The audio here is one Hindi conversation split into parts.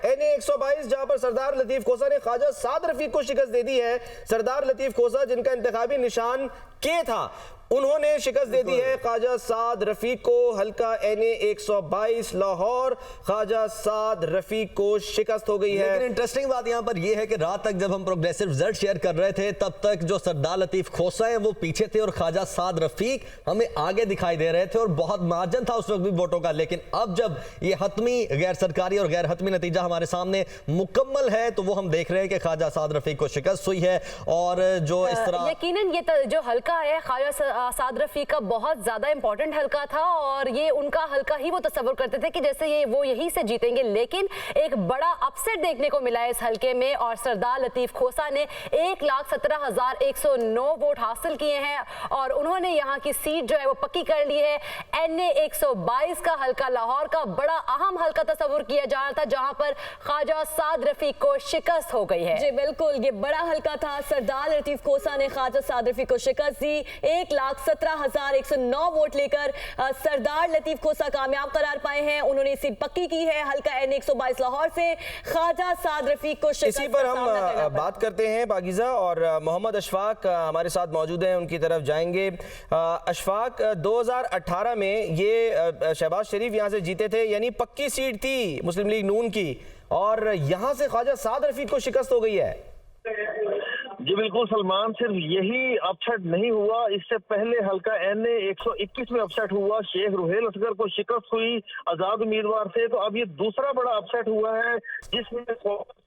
NA-122 जहां पर सरदार लतीफ खोसा ने ख्वाजा साद रफीक को शिकस्त दे दी है। सरदार लतीफ खोसा जिनका इंतखाबी निशान के था, उन्होंने शिकस्त दे दी है ख्वाजा साद रफीक को। हल्का NA-122 लाहौर, ख्वाजा साद रफीक को शिकस्त हो गई है। लेकिन इंटरेस्टिंग बात यहां पर यह है कि रात तक जब हम प्रोग्रेसिव रिजल्ट शेयर कर रहे थे तब तक जो सरदार लतीफ खोसा है वो पीछे थे और ख्वाजा साद रफीक हमें आगे दिखाई दे रहे थे और बहुत मार्जिन था उस वक्त भी वोटों का। लेकिन अब जब ये हतमी गैर सरकारी और गैर हतमी नतीजा हमारे सामने मुकम्मल है तो वो हम देख रहे हैं कि ख्वाजा साद रफीक को शिकस्त हुई है। और जो इस तरह यकीनन ये जो हल्का है ख्वाजा साद रफीक का बहुत ज्यादा इंपॉर्टेंट हल्का था और ये उनका हल्का ही वो तस्वर करते थे कि जैसे ये वो यहीं से जीतेंगे। लेकिन एक बड़ा अपसेट देखने को मिला है इस हल्के में और सरदार लतीफ खोसा ने 1,17,109 वोट हासिल किए हैं और उन्होंने यहाँ की सीट जो है वो पक्की कर ली है। NA-122 का हल्का लाहौर का बड़ा अहम हल्का तस्वर किया जा रहा था जहां पर ख्वाजा साद रफीक को शिकस्त हो गई है। जी बिल्कुल, ये बड़ा हल्का था। सरदार लतीफ खोसा ने ख्वाजा साद रफीक को शिकस्त दी। 1,17,109 वोट लेकर सरदार लतीफ खोसा कामयाब करार पाए हैं। उन्होंने सीट पक्की की है। हल्का NA-122 लाहौर से ख्वाजा साद रफीक को शिकस्त। इसी पर हम बात करते हैं पाकीज़ा और मोहम्मद अशफाक हमारे साथ मौजूद हैं, उनकी तरफ जाएंगे। अशफाक, 2018 में ये शहबाज शरीफ यहाँ से जीते थे, यानी पक्की सीट थी मुस्लिम लीग नून की, और यहाँ से ख्वाजा साद रफीक को शिकस्त हो गई है। जी बिल्कुल सलमान, सिर्फ यही अपसेट नहीं हुआ, इससे पहले हल्का NA-121 में अपसेट हुआ, शेख रुहेल असगर को शिकस्त हुई आजाद उम्मीदवार से। तो अब ये दूसरा बड़ा अपसेट हुआ है जिसमें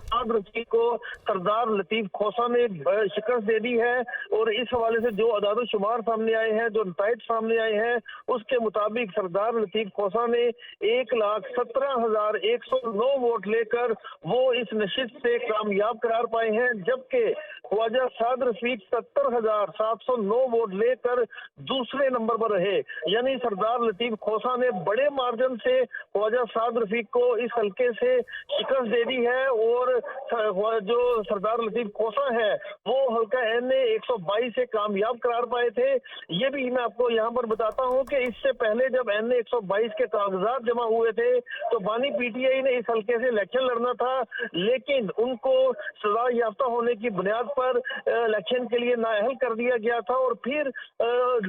साद रफीक को सरदार लतीफ खोसा ने शिकस्त दे दी है। और इस हवाले से जो अदाद शुमार सामने आए हैं, जो नताइज सामने आए हैं, उसके मुताबिक सरदार लतीफ खोसा ने 1,17,109 वोट लेकर वो इस नशिस्त से कामयाब करार पाए हैं, जबकि ख्वाजा साद रफीक 70,709 वोट लेकर दूसरे नंबर पर रहे। यानी सरदार लतीफ खोसा ने बड़े मार्जिन से ख्वाजा साद रफीक को इस हल्के से शिकस्त दे दी है। और जो सरदार लतीफ खोसा है वो हल्का NA-122 से कामयाब करार पाए थे। ये भी मैं आपको यहाँ पर बताता हूँ कि इससे पहले जब NA-122 के कागजात जमा हुए थे तो बानी PTI ने इस हल्के से इलेक्शन लड़ना था, लेकिन उनको सजा याफ्ता होने की बुनियाद पर इलेक्शन के लिए नाअहल कर दिया गया था और फिर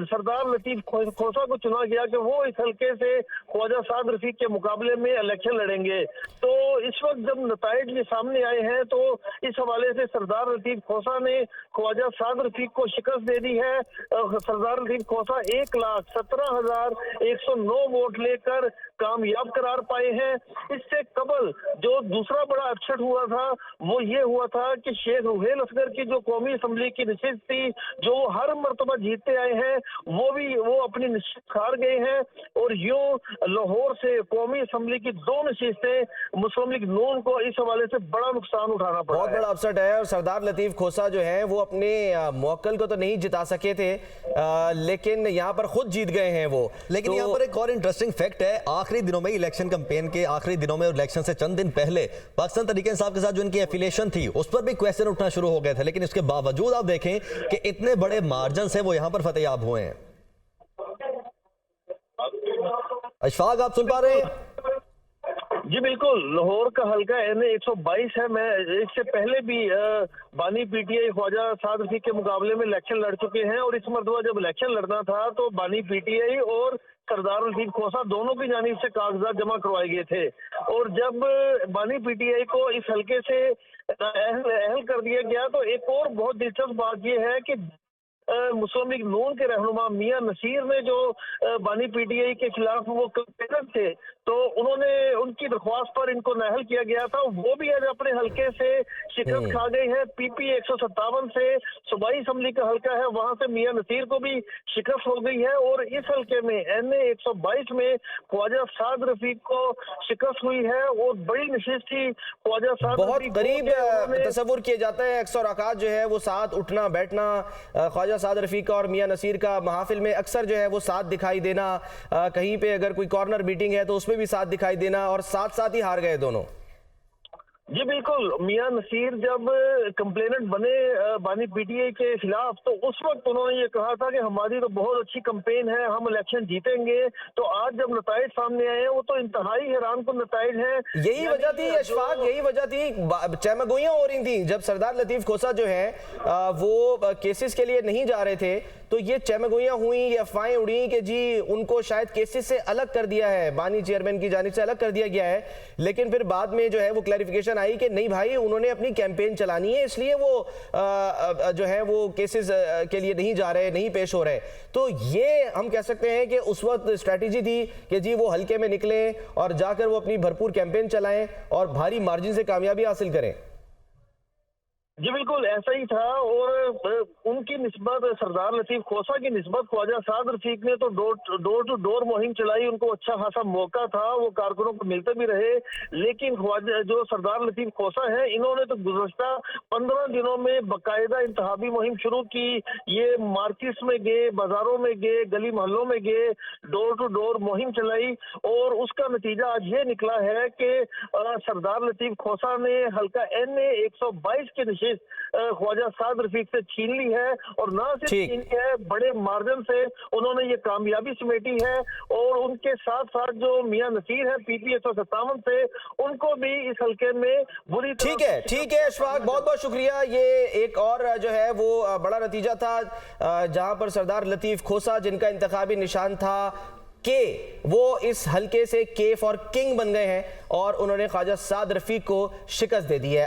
सरदार लतीफ खोसा को चुना गया कि वो इस हल्के से ख्वाजा साद रफीक के मुकाबले में इलेक्शन लड़ेंगे। तो इस वक्त जब नताइज ये सामने आए हैं तो इस हवाले से सरदार लतीफ खोसा ने ख्वाजा साद रफीक को शिकस्त दे दी है। सरदार लतीफ खोसा 1,17,109 वोट लेकर कामयाब करार पाए हैं। इससे कबल जो दूसरा बड़ा अपसेट हुआ था वो ये हुआ था कि शेख रुहेल असगर की जो कौमी असम्बली की नशिस्त थी, जो हर मरतबा जीतते आए हैं, वो अपनी नशिस्त हार गए हैं। और यूं लाहौर से कौमी असम्बली की 2 नशिस्तें मुस्लिम लीग नून को इस हवाले से बड़ा नुकसान उठाना पड़ा। बहुत बड़ा अपसेट है और सरदार लतीफ खोसा जो है वो अपने मौक्कल को तो नहीं जिता सके थे, लेकिन यहाँ पर खुद जीत गए हैं वो। लेकिन यहाँ पर एक और इंटरेस्टिंग फैक्ट है, आखिरी दिनों में इलेक्शन कैंपेन के आखिरी दिनों में इलेक्शन से चंद दिन पहले पाकिस्तान तहरीक इंसाफ के साथ जो इनकी एफिलिएशन थी उस पर भी क्वेश्चन उठना शुरू हो गए थे, लेकिन इसके बावजूद आप देखें कि इतने बड़े मार्जिन से वो यहाँ पर फतेहयाब हुए हैं। अशफाक, आप सुन पा रहे हैं? जी बिल्कुल, लाहौर का हल्का NA-122 है। मैं इससे पहले भी बानी PTI ख्वाजा साद रफीक के मुकाबले में इलेक्शन लड़ चुके हैं और इस मरतबा जब इलेक्शन लड़ना था तो बानी PTI और सरदार लतीफ खोसा दोनों की जानिब से कागजात जमा करवाए गए थे। और जब बानी PTI को इस हल्के से अहल कर दिया गया तो एक और बहुत दिलचस्प बात यह है कि मुस्लिम लीग नून के रहनुमा मियां नसीर ने जो बानी PTI के खिलाफ वो कैंपेनर थे तो उन्होंने उनकी दरख्वास्त पर इनको नाअहल किया गया था, वो भी आज अपने हल्के से शिकस्त खा गए हैं। PP 157 से सूबाई असम्बली का हल्का है, वहां से मियां नसीर को भी शिकस्त हो गई है। और इस हल्के में NA-122 में ख्वाजा साद रफीक को शिकस्त हुई है और बड़ी नशिस्त थी। ख्वाजा साद बहुत करीब तस्वुर किया जाता है, अक्सर औकात जो है वो साथ उठना बैठना, ख्वाजा साद रफीक का और मियां नसीर का महफिल में अक्सर जो है वो साथ दिखाई देना, कहीं पे अगर कोई कॉर्नर मीटिंग है तो उसमें भी साथ दिखाई देना, और साथ साथ ही हार गए दोनों। जी बिल्कुल, मियां नसीर जब कंप्लेनेंट बने बानी पीटीआई के खिलाफ, तो उस वक्त उन्होंने ये कहा था कि हमारी तो बहुत अच्छी कैंपेन है, हम इलेक्शन जीतेंगे। तो आज जब नताइज सामने आए हैं, वो तो इंतहाई हैरान कुन नताइज हैं। यही वजह थी अशफाक, यही वजह थी, चहमगोइयां हो रही थी जब सरदार लतीफ खोसा जो है वो केसेस के लिए नहीं जा रहे थे, तो ये चहमगोइयां हुई, ये अफवाहें उड़ी कि जी उनको शायद केसेस से अलग कर दिया है, बानी चेयरमैन की जानिब से अलग कर दिया गया है। लेकिन फिर बाद में जो है वो क्लैरिफिकेशन आई कि नहीं भाई, उन्होंने अपनी कैंपेन चलानी है, इसलिए वो जो है वो केसेस के लिए नहीं जा रहे, नहीं पेश हो रहे। तो ये हम कह सकते हैं कि उस वक्त स्ट्रैटेजी थी कि जी वो हल्के में निकलें और जाकर वो अपनी भरपूर कैंपेन चलाएं और भारी मार्जिन से कामयाबी हासिल करें। जी बिल्कुल ऐसा ही था। और उनकी निस्बत, सरदार लतीफ खोसा की निस्बत ख्वाजा साद रफीक ने तो डोर टू डोर मुहिम चलाई, उनको अच्छा खासा मौका था, वो कारकुनों को मिलते भी रहे। लेकिन ख्वाजा जो सरदार लतीफ खोसा है, इन्होंने तो गुज़श्ता 15 दिनों में बाकायदा इंतहाबी मुहिम शुरू की। ये मार्केट्स में गए, बाजारों में गए, गली मोहल्लों में गए, डोर टू डोर मुहिम चलाई। और उसका नतीजा आज ये निकला है कि सरदार लतीफ खोसा ने हल्का NA 122 के निशान ख्वाजा साद रफीक से छीन ली है। और ना सिर्फ छीन ली है, बड़े मार्जिन से उन्होंने ये कामयाबी समेटी है। और उनके साथ साथ जो मियां नसीर है PP 157 से, उनको भी इस हल्के में बुरी तरह। ठीक है अशफाक, बहुत बहुत शुक्रिया। ये एक और जो है वो बड़ा नतीजा था जहां पर सरदार लतीफ खोसा, जिनका इंतखाबी निशान था के, वो इस हल्के से के फॉर किंग बन गए हैं और उन्होंने ख्वाजा साद रफीक को शिकस्त दे दी है।